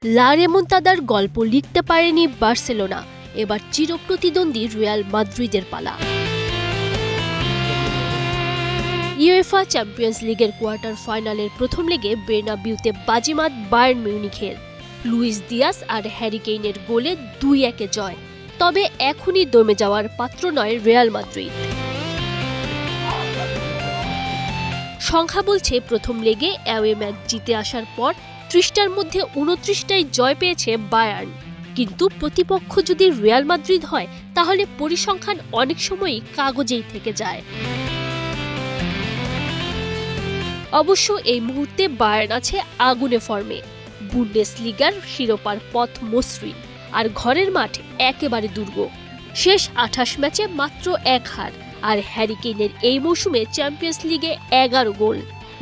লা রেমন্তাদার গল্প লিখতে পারেনি বার্সেলোনা, এবার চিরপ্রতিদ্বন্দ্বী রিয়াল মাদ্রিদের পালা। ইউএফা চ্যাম্পিয়ন্স লিগের কোয়ার্টার ফাইনালের প্রথম লেগে বের্নাবিউতে বাজিমাত বায়ার্ন মিউনিখের। লুইস দিয়াস আর হ্যারি কেইনের গোলে 2-1 জয়। তবে এখনই দমে যাওয়ার পাত্র নয় রিয়াল মাদ্রিদ। সংখ্যা বলছে প্রথম লেগে অ্যাওয়ে ম্যাচ জিতে আসার পর 30টার মধ্যে 29টাই জয় পেয়েছে বায়ার্ন। কিন্তু প্রতিপক্ষ যদি রিয়াল মাদ্রিদ হয় তাহলে পরিসংখ্যান অনেক সময়ই কাগজেই থেকে যায়। অবশ্য এই মুহূর্তে বায়ার্ন আছে আগুনে ফর্মে। বুন্ডেসলিগার শিরোপার পথ মসৃণ, আর ঘরের মাঠ একেবারে দুর্গ। শেষ 28 ম্যাচে মাত্র 1 হার, আর হ্যারি কেইনের এই মৌসুমে চ্যাম্পিয়ন্স লিগে 11 গোল।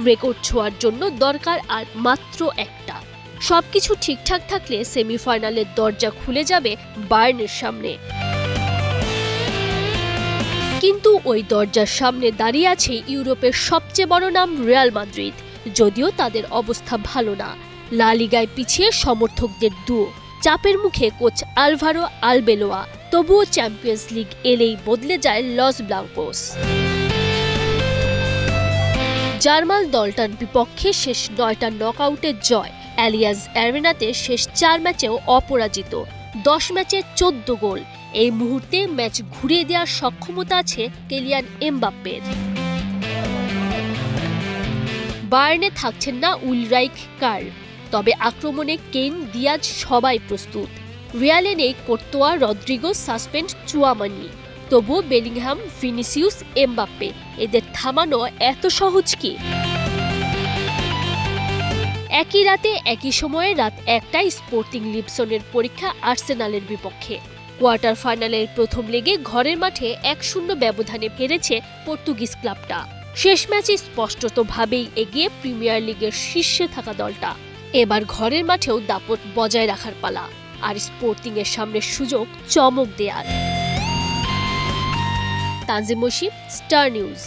রেকর্ড ছোঁয়ার জন্য দরকার আর মাত্র একটা। সবকিছু ঠিকঠাক থাকলে সেমিফাইনালের দরজা খুলে যাবে বায়ার্নের সামনে। কিন্তু ওই দরজার সামনে দাঁড়িয়ে আছে ইউরোপের সবচেয়ে বড় নাম রিয়াল মাদ্রিদ। যদিও তাদের অবস্থা ভালো না, লা লিগায় পিছিয়ে সমর্থকদের দুয়ো, চাপের মুখে কোচ আলভারো আলবেলোয়া। তবুও চ্যাম্পিয়ন্স লিগ এলেই বদলে যায় লস ব্লাঙ্কোস। জার্মান দলটার বিপক্ষে শেষ 9টা নকআউটের জয়। অ্যালিয়াঞ্জ অ্যারেনাতে শেষ 4 ম্যাচেও অপরাজিত, 10 ম্যাচে 14 গোল। এই মুহূর্তে ম্যাচ ঘুরিয়ে দেওয়ার সক্ষমতা আছে কিলিয়ান এমবাপ্পের। বায়ার্নে থাকছেন না উলরাইখ কার্ল, তবে আক্রমণে কেইন, দিয়াজ সবাই প্রস্তুত। রিয়ালে নেই কোর্তোয়া, রদ্রিগো, সাসপেন্ড চুয়ামানি। তবুও বেলিংহাম, ভিনিসিয়াস, এমবাপ্পে এদের থামানো এত সহজ কি? একই রাতে একই সময়ে রাত 1টায় স্পোর্টিং লিসবনের পরীক্ষা আর্সেনালের বিপক্ষে। কোয়ার্টার ফাইনালের প্রথম লেগে ঘরের মাঠে 1-0 ব্যবধানে হেরেছে পর্তুগিজ ক্লাবটা। শেষ ম্যাচে স্পষ্টতভাবেই এগিয়ে প্রিমিয়ার লিগের শীর্ষে থাকা দলটা। এবার ঘরের মাঠেও দাপট বজায় রাখার পালা, আর স্পোর্টিংয়ের সামনে সুযোগ চমক দেয়ার। Tanzim Mashib, star news.